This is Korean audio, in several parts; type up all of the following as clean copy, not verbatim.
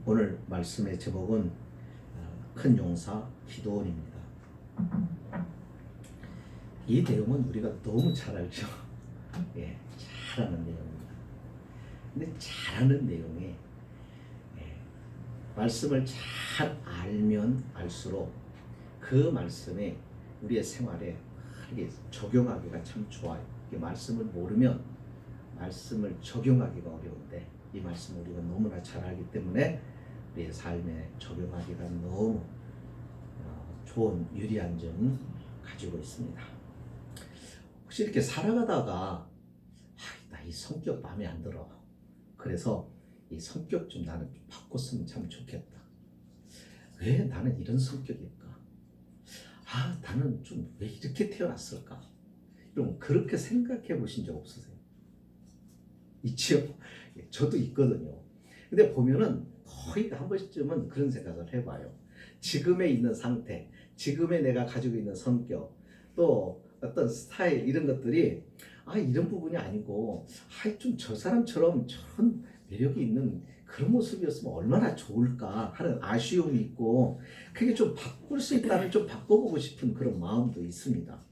오늘 말씀의 제목은 큰 용사 기드온입니다. 이 내용은 우리가 너무 잘 알죠. 예, 잘 아는 내용입니다. 근데 잘 아는 내용에 말씀을 잘 알면 알수록 그 말씀에 우리의 생활에 이게 적용하기가 참 좋아요. 말씀을 모르면 말씀을 적용하기가 어려운데 이 말씀을 우리가 너무나 잘 알기 때문에 우리의 삶에 적용하기가 너무 좋은 유리한 점 가지고 있습니다. 혹시 이렇게 살아가다가 나 이 성격 마음에 안 들어. 그래서 이 성격 좀 나는 좀 바꿨으면 참 좋겠다. 왜 나는 이런 성격일까? 나는 좀 왜 이렇게 태어났을까? 여러분 그렇게 생각해 보신 적 없으세요? 있지요? 저도 있거든요. 근데 보면은 거의 한 번쯤은 그런 생각을 해봐요. 지금에 있는 상태, 지금의 내가 가지고 있는 성격, 또 어떤 스타일 이런 것들이 이런 부분이 아니고 좀 저 사람처럼 저런 매력이 있는 그런 모습이었으면 얼마나 좋을까 하는 아쉬움이 있고 그게 좀 바꿀 수 있다면 좀 바꿔보고 싶은 그런 마음도 있습니다.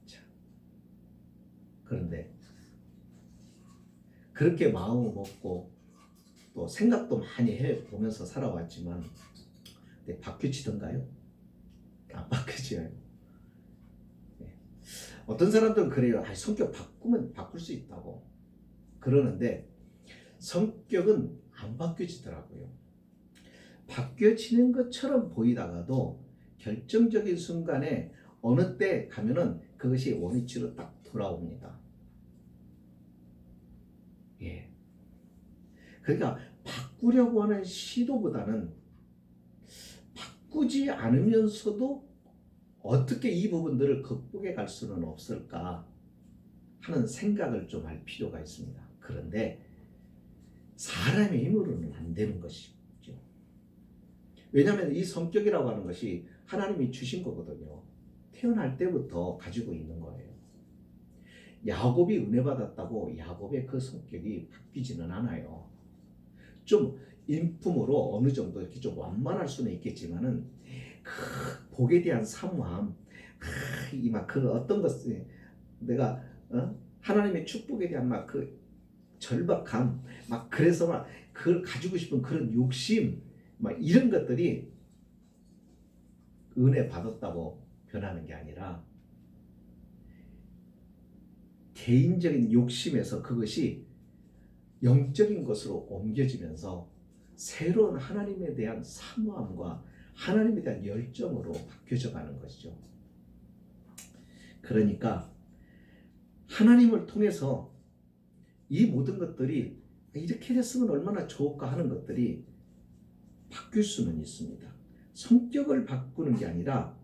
자, 그런데 그렇게 마음을 먹고 또 생각도 많이 해보면서 살아왔지만 바뀌어지던가요? 안 바뀌어져요. 어떤 사람들은 그래요. 성격 바꾸면 바꿀 수 있다고 그러는데 성격은 안 바뀌어지더라고요. 바뀌어지는 것처럼 보이다가도 결정적인 순간에 어느 때 가면은 그것이 원위치로 딱 돌아옵니다. 예. 그러니까 바꾸려고 하는 시도보다는 바꾸지 않으면서도 어떻게 이 부분들을 극복해 갈 수는 없을까 하는 생각을 좀 할 필요가 있습니다. 그런데 사람의 힘으로는 안 되는 것이죠. 왜냐하면 이 성격이라고 하는 것이 하나님이 주신 거거든요. 태어날 때부터 가지고 있는 거예요. 야곱이 은혜 받았다고 야곱의 그 성격이 바뀌지는 않아요. 좀 인품으로 어느 정도 이렇게 좀 완만할 수는 있겠지만은 그 복에 대한 사모함, 그 어떤 것을 내가 하나님의 축복에 대한 막 그 절박함, 막 그래서 막 그걸 가지고 싶은 그런 욕심, 막 이런 것들이 은혜 받았다고 변하는 게 아니라 개인적인 욕심에서 그것이 영적인 것으로 옮겨지면서 새로운 하나님에 대한 사모함과 하나님에 대한 열정으로 바뀌어져 가는 것이죠. 그러니까 하나님을 통해서 이 모든 것들이 이렇게 됐으면 얼마나 좋을까 하는 것들이 바뀔 수는 있습니다. 성격을 바꾸는 게 아니라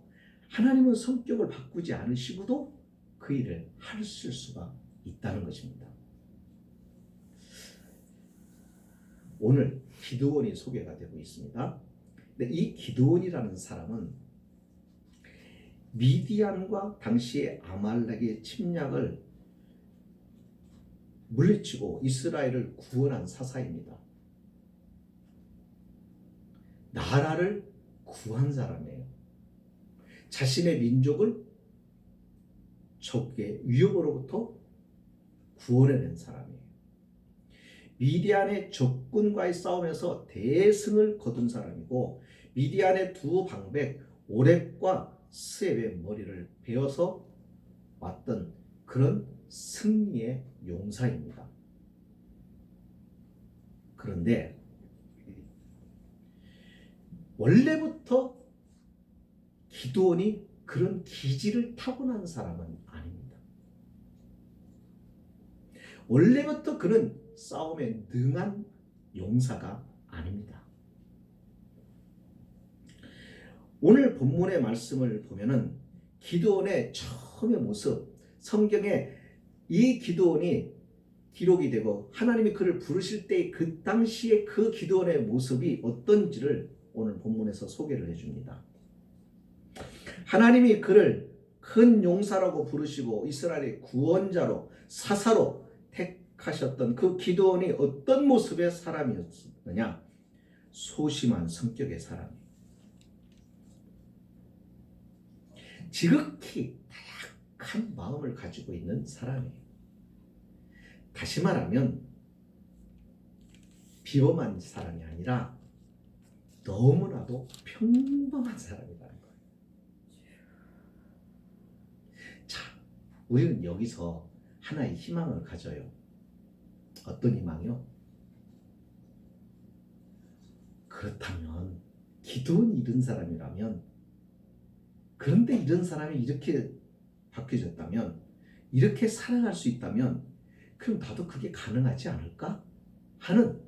하나님은 성격을 바꾸지 않으시고도 그 일을 하실 수가 있다는 것입니다. 오늘 기드온이 소개가 되고 있습니다. 근데 이 기드온이라는 사람은 미디안과 당시의 아말렉의 침략을 물리치고 이스라엘을 구원한 사사입니다. 나라를 구한 사람이에요. 자신의 민족을 적의 위협으로부터 구원해낸 사람이에요. 미디안의 적군과의 싸움에서 대승을 거둔 사람이고 미디안의 두 방백 오렙과 스앱의 머리를 베어서 왔던 그런 승리의 용사입니다. 그런데 원래부터 기드온이 그런 기질을 타고난 사람은 아닙니다. 원래부터 그는 싸움에 능한 용사가 아닙니다. 오늘 본문의 말씀을 보면은 기드온의 처음의 모습, 성경에 이 기드온이 기록이 되고 하나님이 그를 부르실 때 그 당시에 그 기드온의 모습이 어떤지를 오늘 본문에서 소개를 해줍니다. 하나님이 그를 큰 용사라고 부르시고 이스라엘의 구원자로 사사로 택 선택하셨던 그 기드온이 어떤 모습의 사람이었느냐? 소심한 성격의 사람이에요. 지극히 다약한 마음을 가지고 있는 사람이에요. 다시 말하면 비범한 사람이 아니라 너무나도 평범한 사람이라는 거예요. 자, 우리는 여기서 하나의 희망을 가져요. 어떤 희망이요? 그렇다면 기드온이 이런 사람이라면, 그런데 이런 사람이 이렇게 바뀌어졌다면, 이렇게 살아갈 수 있다면, 그럼 나도 그게 가능하지 않을까? 하는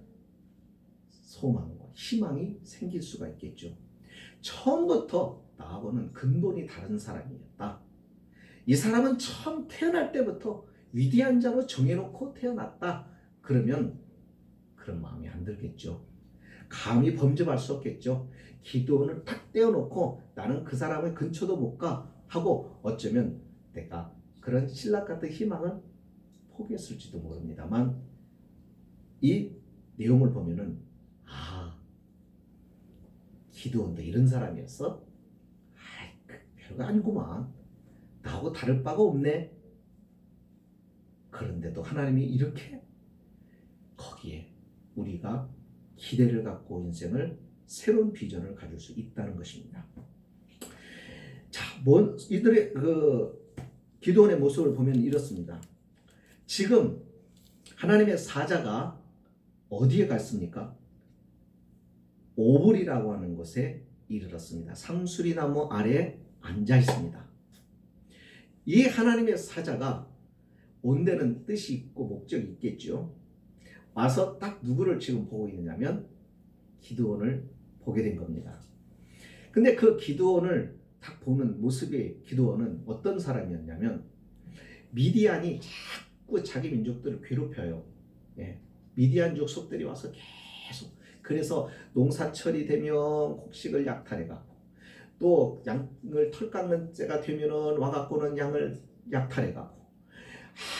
소망과 희망이 생길 수가 있겠죠. 처음부터 나하고는 근본이 다른 사람이었다. 이 사람은 처음 태어날 때부터 위대한 자로 정해놓고 태어났다. 그러면 그런 마음이 안 들겠죠. 감히 범접할 수 없겠죠. 기드온을 탁 떼어놓고 나는 그 사람의 근처도 못 가 하고 어쩌면 내가 그런 신락 같은 희망을 포기했을지도 모릅니다만, 이 내용을 보면은 기드온도 이런 사람이었어? 별거 아니구만. 나하고 다를 바가 없네. 그런데도 하나님이 이렇게 거기에 우리가 기대를 갖고 인생을 새로운 비전을 가질 수 있다는 것입니다. 자, 이들의 기드온의 모습을 보면 이렇습니다. 지금 하나님의 사자가 어디에 갔습니까? 오볼이라고 하는 곳에 이르렀습니다. 상수리 나무 아래에 앉아 있습니다. 이 하나님의 사자가 온 데는 뜻이 있고 목적이 있겠죠. 와서 딱 누구를 지금 보고 있느냐면 기드온을 보게 된 겁니다. 근데 그 기드온을 딱 보는 모습의 기드온은 어떤 사람이었냐면, 미디안이 자꾸 자기 민족들을 괴롭혀요. 미디안 족속들이 와서 계속, 그래서 농사철이 되면 곡식을 약탈해가고, 또 양을 털 깎는 때가 되면은 와갖고는 양을 약탈해가고,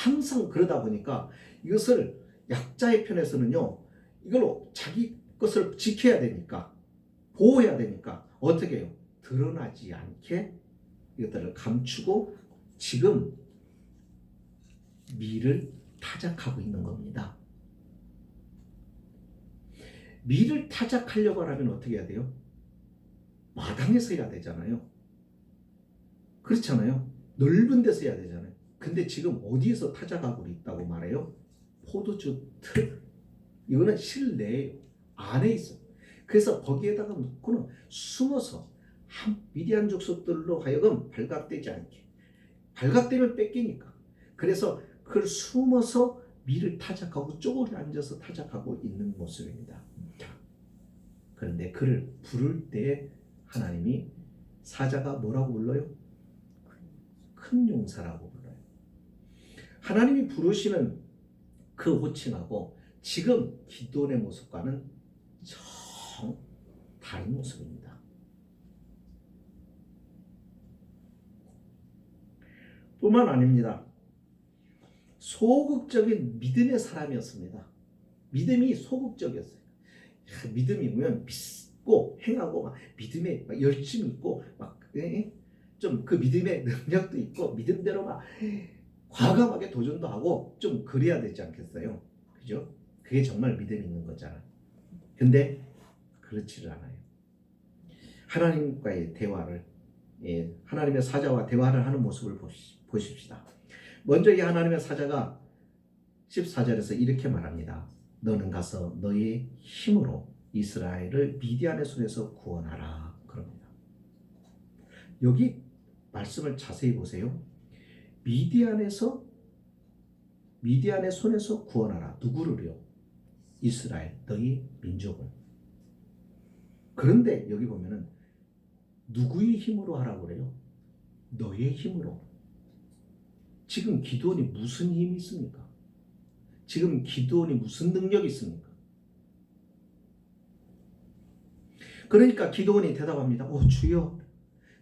항상 그러다 보니까 이것을 약자의 편에서는요, 이걸로 자기 것을 지켜야 되니까, 보호해야 되니까 어떻게 해요? 드러나지 않게 이것들을 감추고 지금 미를 타작하고 있는 겁니다. 미를 타작하려고 하면 어떻게 해야 돼요? 마당에서 해야 되잖아요. 그렇잖아요. 넓은 데서 해야 되잖아요. 근데 지금 어디에서 타작하고 있다고 말해요? 포도주 틀. 이거는 실내에 안에 있어요. 그래서 거기에다가 놓고는 숨어서 미디안 족속들로 하여금 발각되지 않게, 발각되면 뺏기니까, 그래서 그걸 숨어서 미를 타작하고 쪼그려 앉아서 타작하고 있는 모습입니다. 그런데 그를 부를 때 하나님이 사자가 뭐라고 불러요? 큰 용사라고 불러요. 하나님이 부르시는 그 호칭하고 지금 기드온의 모습과는 정 다른 모습입니다. 뿐만 아닙니다. 소극적인 믿음의 사람이었습니다. 믿음이 소극적이었어요. 믿음이 보면 믿고 행하고 막 믿음에 막 열심히 있고 막 좀 그 믿음의 능력도 있고 믿음대로 막 과감하게 도전도 하고 좀 그래야 되지 않겠어요? 그죠? 그게 정말 믿음이 있는 거잖아. 근데 그렇지를 않아요. 하나님과의 대화를, 하나님의 사자와 대화를 하는 모습을 보십시다. 먼저 이 하나님의 사자가 14절에서 이렇게 말합니다. 너는 가서 너의 힘으로 이스라엘을 미디안의 손에서 구원하라. 그럽니다. 여기 말씀을 자세히 보세요. 미디안의 손에서 구원하라. 누구를요? 이스라엘, 너희 민족을. 그런데 여기 보면은 누구의 힘으로 하라고 그래요? 너의 힘으로. 지금 기드온이 무슨 힘이 있습니까? 지금 기드온이 무슨 능력이 있습니까? 그러니까 기드온이 대답합니다. 주여,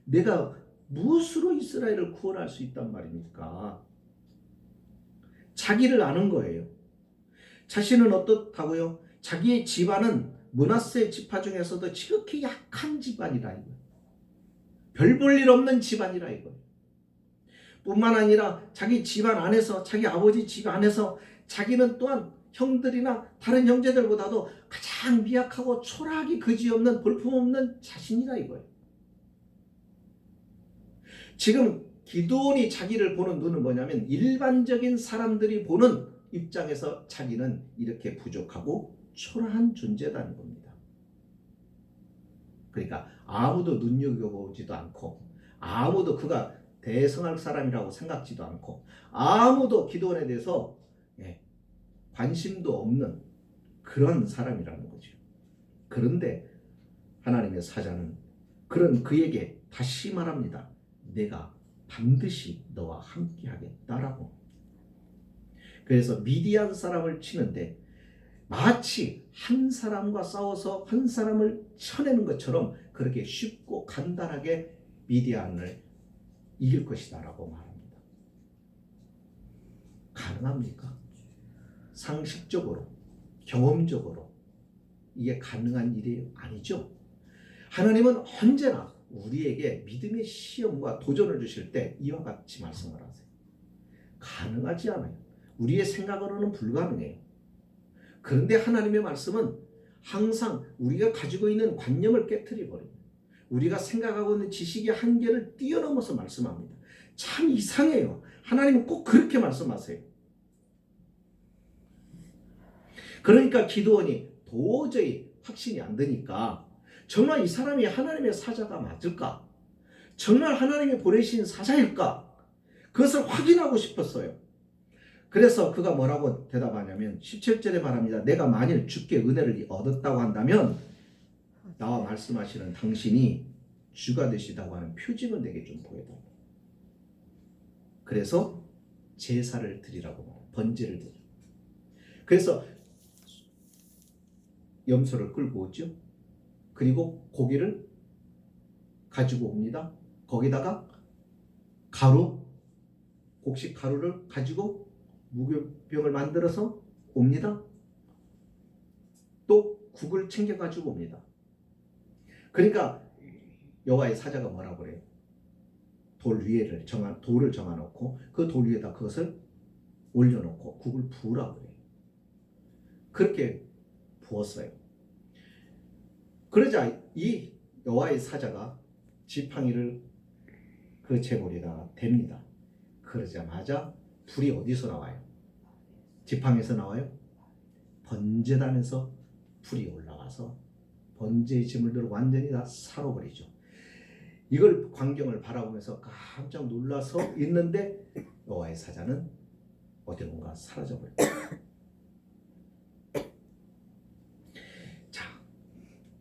내가 무엇으로 이스라엘을 구원할 수 있단 말입니까? 자기를 아는 거예요. 자신은 어떻다고요? 자기의 집안은 므낫세 지파 중에서도 지극히 약한 집안이라 이거예요. 별 볼 일 없는 집안이라 이거예요. 뿐만 아니라 자기 집안 안에서, 자기 아버지 집 안에서 자기는 또한 형들이나 다른 형제들보다도 가장 미약하고 초라하기 그지없는 볼품없는 자신이라 이거예요. 지금 기드온이 자기를 보는 눈은 뭐냐면 일반적인 사람들이 보는 입장에서 자기는 이렇게 부족하고 초라한 존재라는 겁니다. 그러니까 아무도 눈여겨보지도 않고 아무도 그가 대성할 사람이라고 생각지도 않고 아무도 기드온에 대해서 관심도 없는 그런 사람이라는 거죠. 그런데 하나님의 사자는 그런 그에게 다시 말합니다. 내가 반드시 너와 함께 하겠다라고. 그래서 미디안 사람을 치는데 마치 한 사람과 싸워서 한 사람을 쳐내는 것처럼 그렇게 쉽고 간단하게 미디안을 이길 것이다 라고 말합니다. 가능합니까? 상식적으로, 경험적으로 이게 가능한 일이 아니죠. 하나님은 언제나 우리에게 믿음의 시험과 도전을 주실 때 이와 같이 말씀을 하세요. 가능하지 않아요. 우리의 생각으로는 불가능해요. 그런데 하나님의 말씀은 항상 우리가 가지고 있는 관념을 깨트려 버립니다. 우리가 생각하고 있는 지식의 한계를 뛰어넘어서 말씀합니다. 참 이상해요. 하나님은 꼭 그렇게 말씀하세요. 그러니까 기드온이 도저히 확신이 안 되니까 정말 이 사람이 하나님의 사자가 맞을까? 정말 하나님이 보내신 사자일까? 그것을 확인하고 싶었어요. 그래서 그가 뭐라고 대답하냐면 17절에 말합니다. 내가 만일 주께 은혜를 얻었다고 한다면 나와 말씀하시는 당신이 주가 되시다고 하는 표징을 내게 좀 보여달라. 그래서 제사를 드리라고 말해요. 번제를 드려. 그래서 염소를 끌고 오죠. 그리고 고기를 가지고 옵니다. 거기다가 가루, 곡식 가루를 가지고 무교병을 만들어서 옵니다. 또 국을 챙겨 가지고 옵니다. 그러니까 여호와의 사자가 뭐라고 그래요? 돌을 정해놓고 그 돌 위에다 그것을 올려놓고 국을 부으라고 그래요. 그렇게 부었어요. 그러자 이 여호와의 사자가 지팡이를 그 제물에다가 댑니다. 그러자마자 불이 어디서 나와요? 지팡이에서 나와요? 번제단에서 불이 올라가서 번제의 제물들을 완전히 다 살아버리죠. 이걸 광경을 바라보면서 깜짝 놀라서 있는데 여호와의 사자는 어디론가 사라져버려요. 자,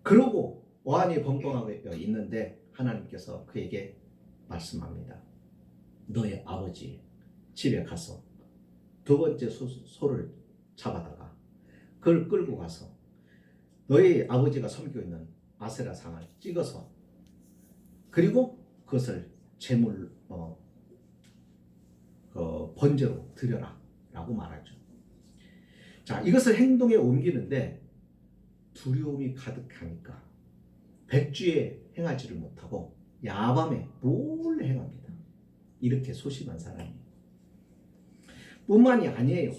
그러고 어안이 벙벙하고 있는데 하나님께서 그에게 말씀합니다. 너의 아버지 집에 가서 두 번째 소를 잡아다가 그걸 끌고 가서 너희 아버지가 섬기고 있는 아세라 상을 찍어서 그리고 그것을 제물 번제로 드려라 라고 말하죠. 자, 이것을 행동에 옮기는데 두려움이 가득하니까 백주에 행하지를 못하고 야밤에 몰래 행합니다. 이렇게 소심한 사람이 뿐만이 아니에요.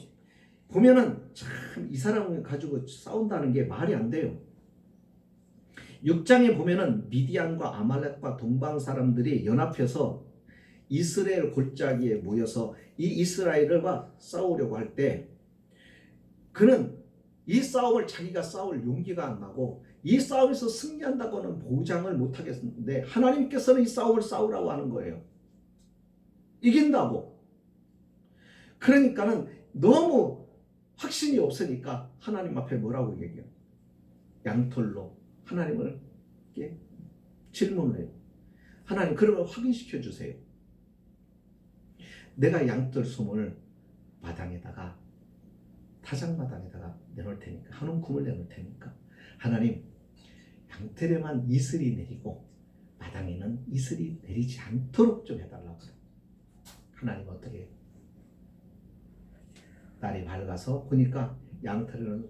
보면은 참 이 사람을 가지고 싸운다는 게 말이 안 돼요. 6장에 보면은 미디안과 아말렉과 동방 사람들이 연합해서 이스라엘 골짜기에 모여서 이 이스라엘과 싸우려고 할 때 그는 이 싸움을 자기가 싸울 용기가 안 나고 이 싸움에서 승리한다고는 보장을 못 하겠는데 하나님께서는 이 싸움을 싸우라고 하는 거예요. 이긴다고. 그러니까는 너무 확신이 없으니까 하나님 앞에 뭐라고 얘기해요? 양털로 하나님을 질문을 해요. 하나님, 그러면 확인시켜 주세요. 내가 양털 솜을 마당에다가 타작마당에다가 내놓을 테니까, 한 움큼을 내놓을 테니까 하나님, 양털에만 이슬이 내리고 마당에는 이슬이 내리지 않도록 좀 해달라고. 하나님 어떻게 해요? 날이 밝아서 보니까 양털에는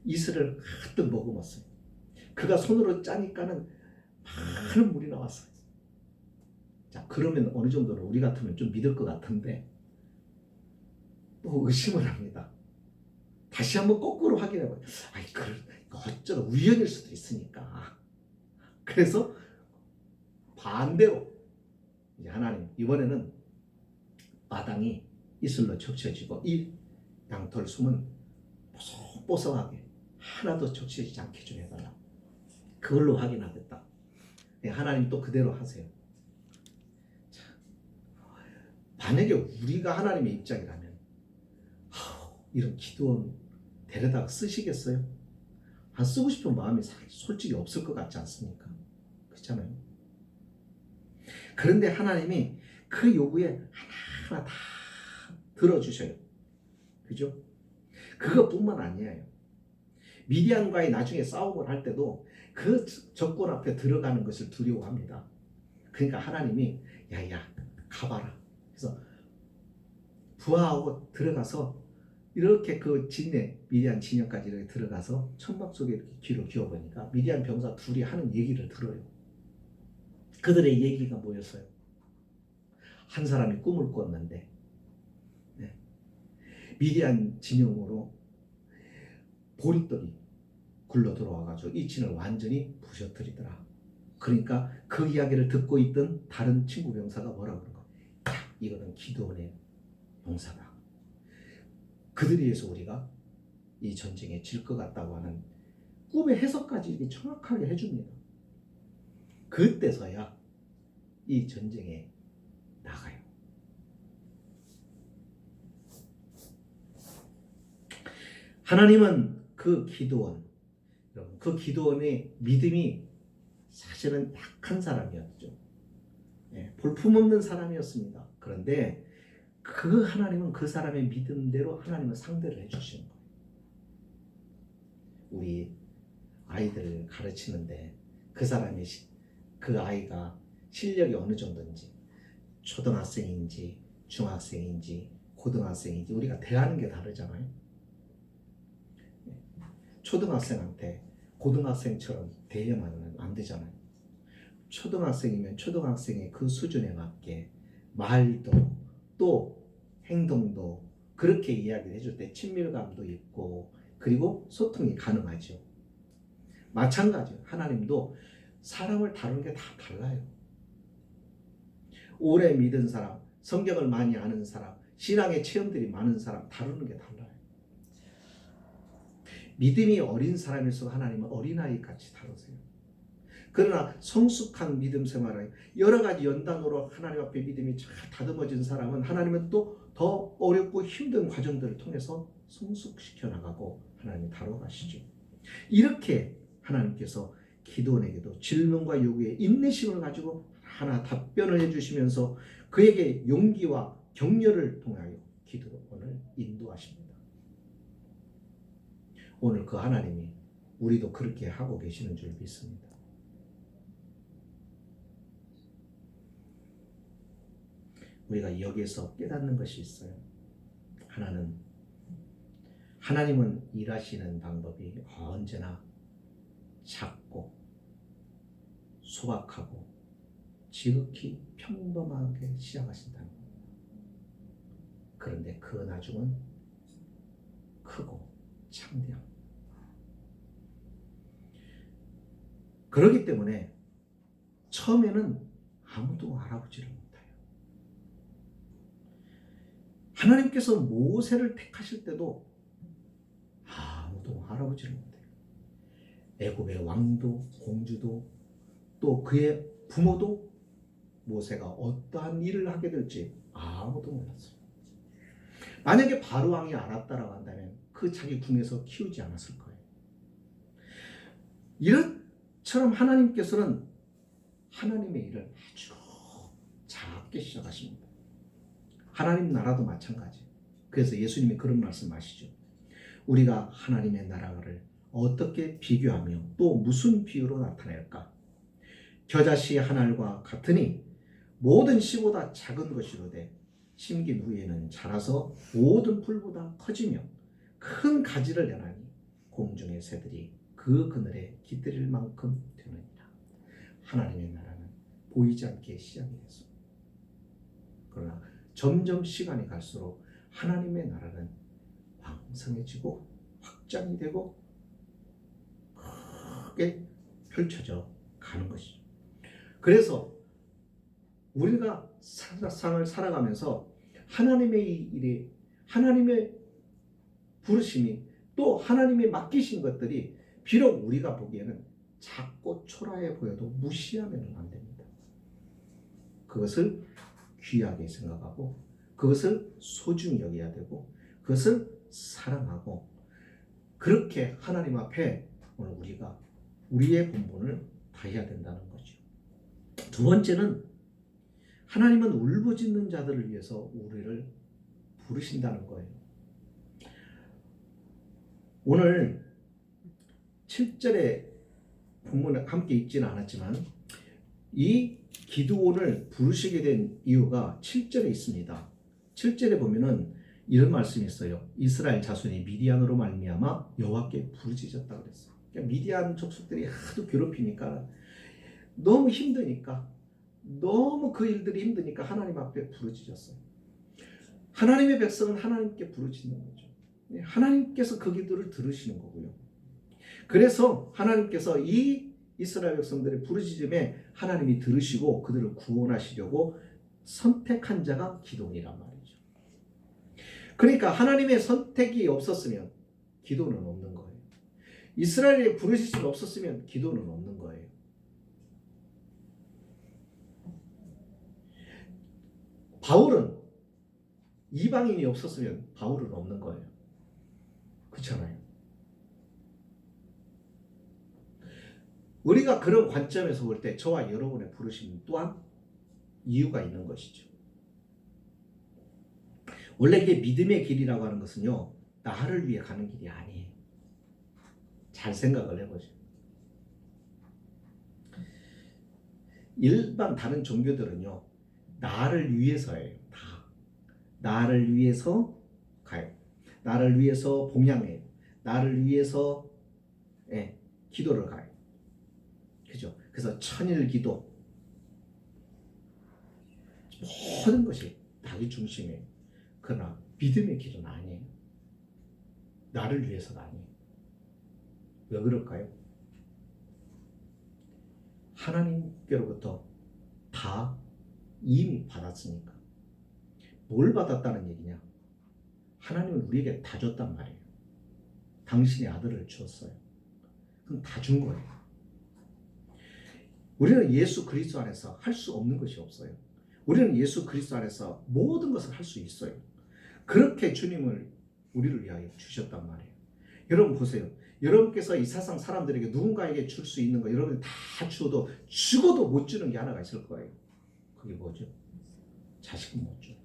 이슬을 가득 머금었어요. 그가 손으로 짜니까는 많은 물이 나왔어요. 자, 그러면 어느 정도는 우리 같으면 좀 믿을 것 같은데 또 의심을 합니다. 다시 한번 거꾸로 확인해봐요. 아이, 어쩌다 우연일 수도 있으니까. 그래서 반대로 이제 하나님, 이번에는 마당이 이슬로 적셔지고 이 양털 숨은 뽀송뽀송하게 하나도 적셔지지 않게 좀 해달라. 그걸로 확인하겠다. 하나님 또 그대로 하세요. 자, 만약에 우리가 하나님의 입장이라면 이런 기도원 데려다가 쓰시겠어요? 안 쓰고 싶은 마음이 솔직히 없을 것 같지 않습니까? 그렇잖아요. 그런데 하나님이 그 요구에 하나하나 다 들어주셔요. 그죠? 그것뿐만 아니에요. 미디안과의 나중에 싸움을 할 때도 그 적군 앞에 들어가는 것을 두려워합니다. 그러니까 하나님이 야야 가봐라. 그래서 부하하고 들어가서 이렇게 그 진에 미디안 진영까지 이렇게 들어가서 천막 속에 이렇게 귀로 기어보니까 미디안 병사 둘이 하는 얘기를 들어요. 그들의 얘기가 뭐였어요? 한 사람이 꿈을 꿨는데 미디안 진영으로 보리떡이 굴러 들어와가지고 이 진을 완전히 부셔뜨리더라. 그러니까 그 이야기를 듣고 있던 다른 친구 병사가 뭐라고 그런 거야? 야, 이거는 기도원의 용사다. 그들에 의해서 우리가 이 전쟁에 질 것 같다고 하는 꿈의 해석까지 정확하게 해줍니다. 그때서야 이 전쟁에 나가요. 하나님은 그 기도원, 여러분, 그 기도원의 믿음이 사실은 약한 사람이었죠. 볼품없는 사람이었습니다. 그런데 그 하나님은 그 사람의 믿음대로 하나님은 상대를 해주시는 거예요. 우리 아이들 가르치는데 그 아이가 실력이 어느 정도인지, 초등학생인지 중학생인지 고등학생인지 우리가 대하는 게 다르잖아요. 초등학생한테 고등학생처럼 대하면 안 되잖아요. 초등학생이면 초등학생의 그 수준에 맞게 말도 또 행동도 그렇게 이야기를 해줄 때 친밀감도 있고 그리고 소통이 가능하죠. 마찬가지로 하나님도 사람을 다루는 게 다 달라요. 오래 믿은 사람, 성경을 많이 아는 사람, 신앙의 체험들이 많은 사람 다루는 게 달라요. 믿음이 어린 사람일수록 하나님은 어린아이 같이 다루세요. 그러나 성숙한 믿음 생활을 여러 가지 연단으로 하나님 앞에 믿음이 잘 다듬어진 사람은 하나님은 또 더 어렵고 힘든 과정들을 통해서 성숙시켜 나가고 하나님이 다뤄가시죠. 이렇게 하나님께서 기도원에게도 질문과 요구에 인내심을 가지고 하나 답변을 해주시면서 그에게 용기와 격려를 통하여 기도원을 인도하십니다. 오늘 그 하나님이 우리도 그렇게 하고 계시는 줄 믿습니다. 우리가 여기에서 깨닫는 것이 있어요. 하나님은 일하시는 방법이 언제나 작고 소박하고 지극히 평범하게 시작하신다는 겁니다. 그런데 그 나중은 크고 창대합니다. 그렇기 때문에 처음에는 아무도 알아보지를 못해요. 하나님께서 모세를 택하실 때도 아무도 알아보지를 못해요. 애굽의 왕도 공주도 또 그의 부모도 모세가 어떠한 일을 하게 될지 아무도 몰랐어요. 만약에 바로 왕이 알았다라고 한다면 그 자기 궁에서 키우지 않았을 거예요. 이처럼 하나님께서는 하나님의 일을 아주 작게 시작하십니다. 하나님 나라도 마찬가지. 그래서 예수님이 그런 말씀하시죠. 우리가 하나님의 나라를 어떻게 비교하며 또 무슨 비유로 나타낼까? 겨자씨 한 알과 같으니 모든 씨보다 작은 것이로되 심긴 후에는 자라서 모든 풀보다 커지며 큰 가지를 내나니 공중의 새들이 그 그늘에 깃들일 만큼 되느니라. 하나님의 나라는 보이지 않게 시작이 됐어. 그러나 점점 시간이 갈수록 하나님의 나라는 왕성해지고 확장이 되고 크게 펼쳐져 가는 것이죠. 그래서 우리가 세상을 살아가면서 하나님의 일이, 하나님의 부르심이, 또 하나님의 맡기신 것들이 비록 우리가 보기에는 작고 초라해 보여도 무시하면 안 됩니다. 그것을 귀하게 생각하고 그것을 소중히 여겨야 되고 그것을 사랑하고, 그렇게 하나님 앞에 오늘 우리가 우리의 본분을 다해야 된다는 거죠. 두 번째는 하나님은 울부짖는 자들을 위해서 우리를 부르신다는 거예요. 오늘 7절에 본문에 함께 읽지는 않았지만 이 기드온을 부르시게 된 이유가 7절에 있습니다. 7절에 보면은 이런 말씀이 있어요. 이스라엘 자손이 미디안으로 말미암아 여호와께 부르짖었다 그랬어요. 그러니까 미디안 족속들이 하도 괴롭히니까, 너무 힘드니까, 너무 그 일들이 힘드니까 하나님 앞에 부르짖었어요. 하나님의 백성은 하나님께 부르짖는 거죠. 하나님께서 그 기도를 들으시는 거고요. 그래서 하나님께서 이 이스라엘 백성들의 부르짖음에 하나님이 들으시고 그들을 구원하시려고 선택한 자가 기도원이란 말이죠. 그러니까 하나님의 선택이 없었으면 기도는 없는 거예요. 이스라엘의 부르짖음이 없었으면 기도는 없는 거예요. 바울은 이방인이 없었으면 바울은 없는 거예요. 그렇잖아요. 우리가 그런 관점에서 볼 때 저와 여러분의 부르심 또한 이유가 있는 것이죠. 원래 이게 믿음의 길이라고 하는 것은요, 나를 위해 가는 길이 아니에요. 잘 생각을 해보죠. 일반 다른 종교들은요, 나를 위해서예요. 다 나를 위해서 가요. 나를 위해서 봉양해요. 나를 위해서 기도를 가요. 그죠? 그래서 천일 기도, 모든 것이 자기 중심이에요. 그러나 믿음의 길은 아니에요. 나를 위해서가 아니에요. 왜 그럴까요? 하나님께로부터 다 이미 받았으니까. 뭘 받았다는 얘기냐? 하나님은 우리에게 다 줬단 말이에요. 당신의 아들을 주었어요. 그럼 다 준 거예요. 우리는 예수 그리스도 안에서 할 수 없는 것이 없어요. 우리는 예수 그리스도 안에서 모든 것을 할 수 있어요. 그렇게 주님을 우리를 위하여 주셨단 말이에요. 여러분 보세요. 여러분께서 이 세상 사람들에게 누군가에게 줄 수 있는 거 여러분이 다 주어도 죽어도 못 주는 게 하나가 있을 거예요. 그게 뭐죠? 자식은 못 줘요.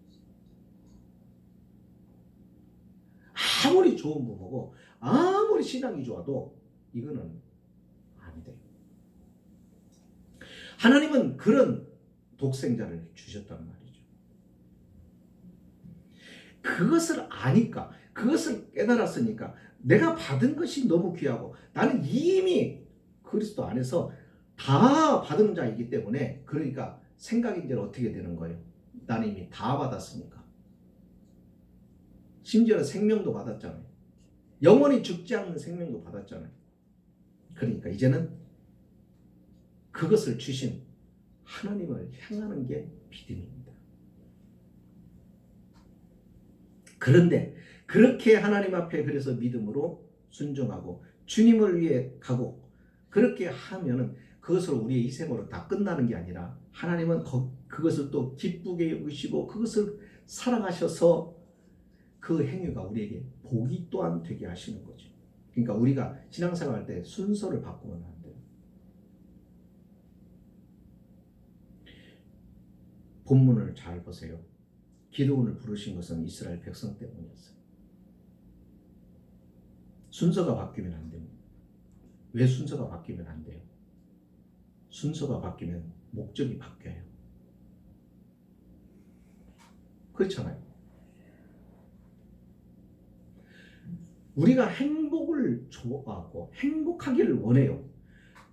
아무리 좋은 부모고 아무리 신앙이 좋아도 이거는 안 돼요. 하나님은 그런 독생자를 주셨단 말이죠. 그것을 아니까, 그것을 깨달았으니까 내가 받은 것이 너무 귀하고 나는 이미 그리스도 안에서 다 받은 자이기 때문에, 그러니까 생각이 이제 어떻게 되는 거예요? 나는 이미 다 받았으니까. 심지어는 생명도 받았잖아요. 영원히 죽지 않는 생명도 받았잖아요. 그러니까 이제는 그것을 주신 하나님을 향하는 게 믿음입니다. 그런데 그렇게 하나님 앞에 그래서 믿음으로 순종하고 주님을 위해 가고 그렇게 하면은 그것을 우리의 이 생으로 다 끝나는 게 아니라 하나님은 그것을 또 기쁘게 여기시고 그것을 사랑하셔서 그 행위가 우리에게 복이 또한 되게 하시는 거죠. 그러니까 우리가 신앙생활 할 때 순서를 바꾸면 안 돼요. 본문을 잘 보세요. 기드온을 부르신 것은 이스라엘 백성 때문이었어요. 순서가 바뀌면 안 됩니다. 왜 순서가 바뀌면 안 돼요? 순서가 바뀌면 목적이 바뀌어요. 그렇잖아요. 우리가 행복을 좋아하고 행복하기를 원해요.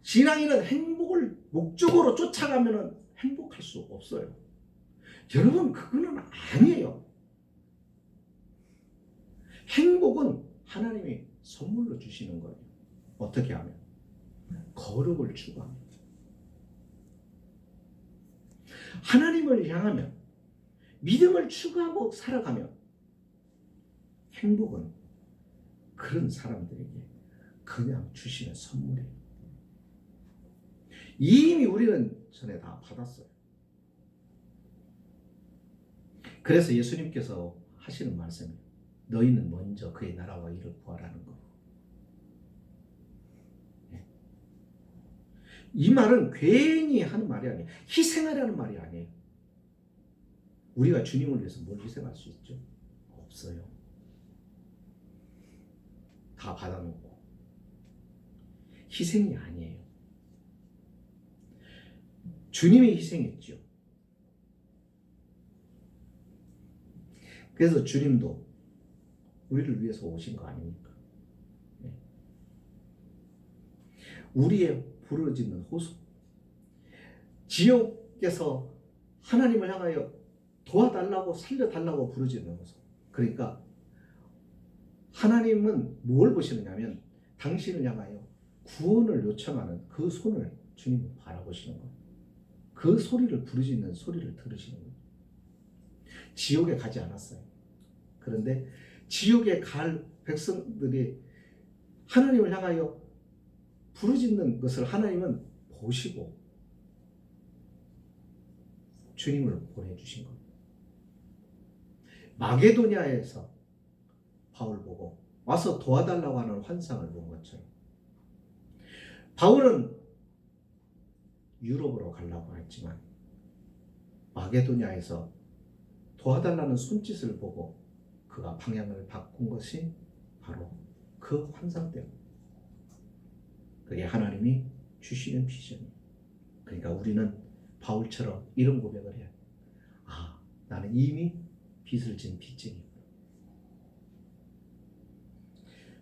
신앙인은 행복을 목적으로 쫓아가면 행복할 수 없어요. 여러분, 그거는 아니에요. 행복은 하나님이 선물로 주시는 거예요. 어떻게 하면? 거룩을 추구하면. 하나님을 향하면, 믿음을 추구하고 살아가면 행복은 그런 사람들에게 그냥 주시는 선물이에요. 이미 우리는 전에 다 받았어요. 그래서 예수님께서 하시는 말씀이 너희는 먼저 그의 나라와 일을 구하라는 거. 이 말은 괜히 하는 말이 아니에요. 희생하라는 말이 아니에요. 우리가 주님을 위해서 뭘 희생할 수 있죠? 없어요. 다 받아놓고. 희생이 아니에요. 주님이 희생했죠. 그래서 주님도 우리를 위해서 오신 거 아닙니까? 우리의 부르짖는 호소. 지옥에서 하나님을 향하여 도와달라고 살려달라고 부르짖는 호소. 그러니까 하나님은 뭘 보시느냐면 당신을 향하여 구원을 요청하는 그 손을 주님은 바라보시는 거예요. 그 소리를 부르짖는 소리를 들으시는 거예요. 지옥에 가지 않았어요. 그런데 지옥에 갈 백성들이 하나님을 향하여 부르짖는 것을 하나님은 보시고 주님을 보내주신 겁니다. 마게도냐에서 바울 보고 와서 도와달라고 하는 환상을 본 것처럼 바울은 유럽으로 가려고 했지만 마게도냐에서 도와달라는 손짓을 보고 그가 방향을 바꾼 것이 바로 그 환상 때문에. 그게 하나님이 주시는 비전이에요. 그러니까 우리는 바울처럼 이런 고백을 해요. 아, 나는 이미 빚을 진 빚쟁이구나.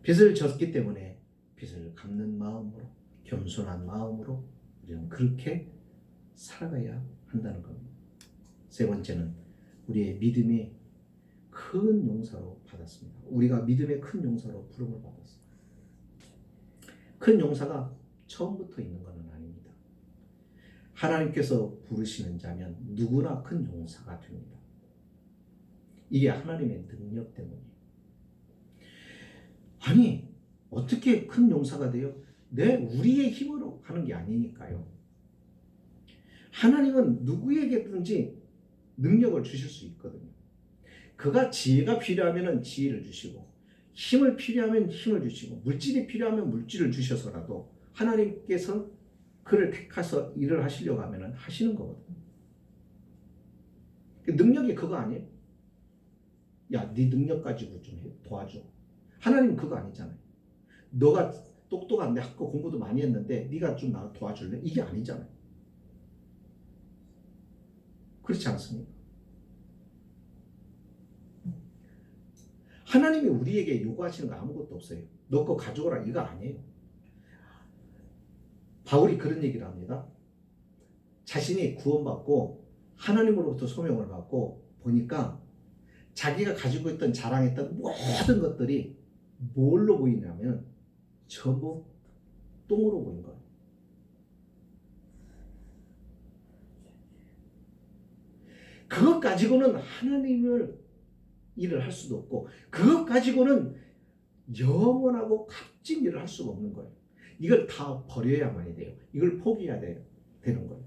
빚을 졌기 때문에 빚을 갚는 마음으로, 겸손한 마음으로 우리는 그렇게 살아가야 한다는 겁니다. 세 번째는 우리의 믿음이 큰 용사로 받았습니다. 우리가 믿음의 큰 용사로 부름을 받았습니다. 큰 용사가 처음부터 있는 것은 아닙니다. 하나님께서 부르시는 자면 누구나 큰 용사가 됩니다. 이게 하나님의 능력 때문이에요. 아니, 어떻게 큰 용사가 돼요? 우리의 힘으로 하는 게 아니니까요. 하나님은 누구에게든지 능력을 주실 수 있거든요. 그가 지혜가 필요하면 지혜를 주시고 힘을 필요하면 힘을 주시고 물질이 필요하면 물질을 주셔서라도 하나님께서 그를 택해서 일을 하시려고 하면 하시는 거거든요. 능력이 그거 아니에요? 야, 네 능력 가지고 좀 도와줘. 하나님은 그거 아니잖아요. 너가 똑똑한데 학교 공부도 많이 했는데 네가 좀 나 도와줄래? 이게 아니잖아요. 그렇지 않습니까? 하나님이 우리에게 요구하시는 거 아무것도 없어요. 너 거 가져오라 이거 아니에요. 바울이 그런 얘기를 합니다. 자신이 구원받고 하나님으로부터 소명을 받고 보니까 자기가 가지고 있던 자랑했던 모든 것들이 뭘로 보이냐면 전부 똥으로 보인 거예요. 그것 가지고는 하나님을 일을 할 수도 없고 그것 가지고는 영원하고 값진 일을 할 수가 없는 거예요. 이걸 다 버려야만이 돼요. 이걸 포기해야 되는 거예요.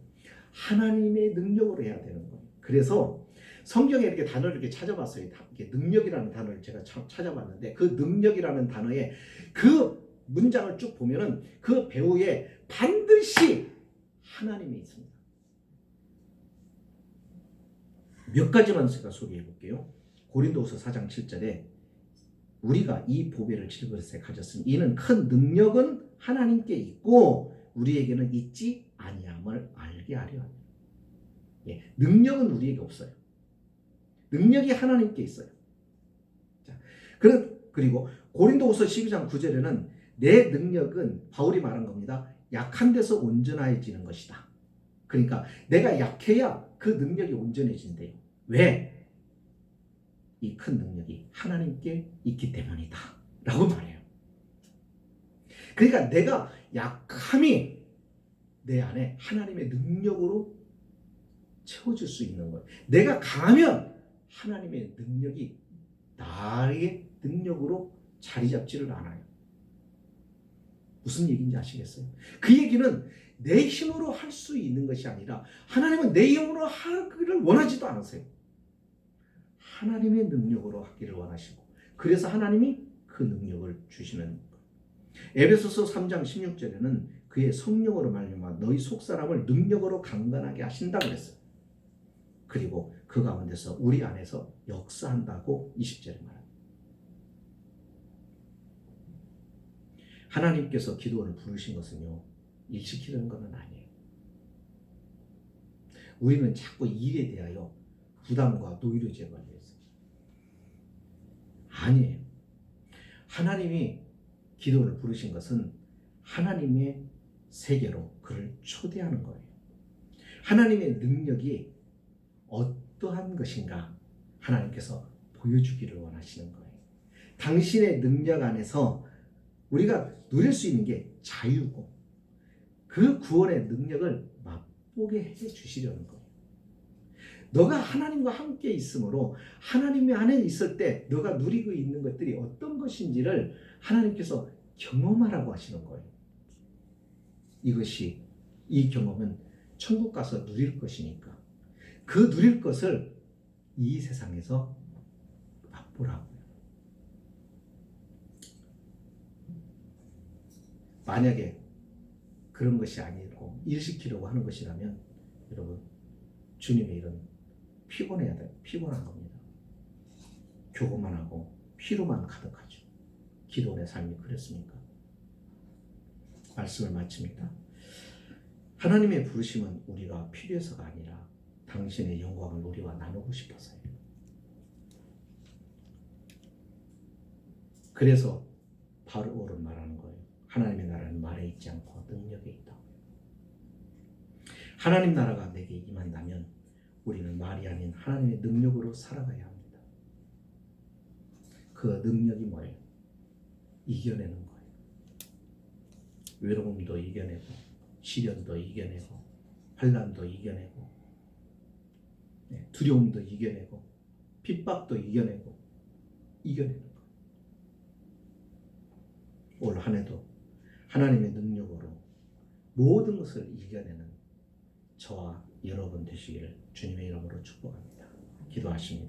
하나님의 능력으로 해야 되는 거예요. 그래서 성경에 이렇게 단어를 이렇게 찾아봤어요. 이렇게 능력이라는 단어를 제가 찾아봤는데 그 능력이라는 단어에 그 문장을 쭉 보면은 그 배후에 반드시 하나님이 있습니다. 몇 가지만 제가 소개해 볼게요. 고린도후서 4장 7절에 우리가 이 보배를 질그릇에 가졌으니 이는 큰 능력은 하나님께 있고 우리에게는 있지 아니함을 알게 하려 합니다. 예, 능력은 우리에게 없어요. 능력이 하나님께 있어요. 자, 그리고 고린도후서 12장 9절에는 내 능력은 바울이 말한 겁니다. 약한 데서 온전해지는 것이다. 그러니까 내가 약해야 그 능력이 온전해진대요. 왜? 이 큰 능력이 하나님께 있기 때문이다 라고 말해요. 그러니까 내가 약함이 내 안에 하나님의 능력으로 채워줄 수 있는 거예요. 내가 강하면 하나님의 능력이 나의 능력으로 자리 잡지를 않아요. 무슨 얘기인지 아시겠어요? 그 얘기는 내 힘으로 할 수 있는 것이 아니라 하나님은 내 힘으로 하기를 원하지도 않으세요. 하나님의 능력으로 하기를 원하시고 그래서 하나님이 그 능력을 주시는 거예요. 에베소서 3장 16절에는 그의 성령으로 말미암아 너희 속사람을 능력으로 강건하게 하신다 그랬어요. 그리고 그 가운데서 우리 안에서 역사한다고 20절에 말합니다. 하나님께서 기도원을 부르신 것은요, 일 시키는 것은 아니에요. 우리는 자꾸 일에 대하여 부담과 노이로 제거하려 했어요. 아니에요. 하나님이 기도원을 부르신 것은 하나님의 세계로 그를 초대하는 거예요. 하나님의 능력이 어떠한 것인가 하나님께서 보여주기를 원하시는 거예요. 당신의 능력 안에서 우리가 누릴 수 있는 게 자유고 그 구원의 능력을 맛보게 해주시려는 거예요. 너가 하나님과 함께 있으므로 하나님의 안에 있을 때 너가 누리고 있는 것들이 어떤 것인지를 하나님께서 경험하라고 하시는 거예요. 이 경험은 천국 가서 누릴 것이니까 그 누릴 것을 이 세상에서 맛보라고요. 만약에 그런 것이 아니고 일시키려고 하는 것이라면 여러분 주님의 일은 피곤한 겁니다. 교고만 하고 피로만 가득하죠. 기도원의 삶이 그랬습니까? 말씀을 마칩니다. 하나님의 부르심은 우리가 필요해서가 아니라 당신의 영광을 우리와 나누고 싶어서요. 그래서 바울은 말하는 거예요. 하나님의 나라는 말에 있지 않고 능력에 있다. 하나님 나라가 내게 임한다면 우리는 말이 아닌 하나님의 능력으로 살아가야 합니다. 그 능력이 뭐예요? 이겨내는 거예요. 외로움도 이겨내고 시련도 이겨내고 환난도 이겨내고 두려움도 이겨내고 핍박도 이겨내는 거예요. 올 한 해도 하나님의 능력으로 모든 것을 이겨내는 저와 여러분 되시기를 주님의 이름으로 축복합니다. 기도하십니다.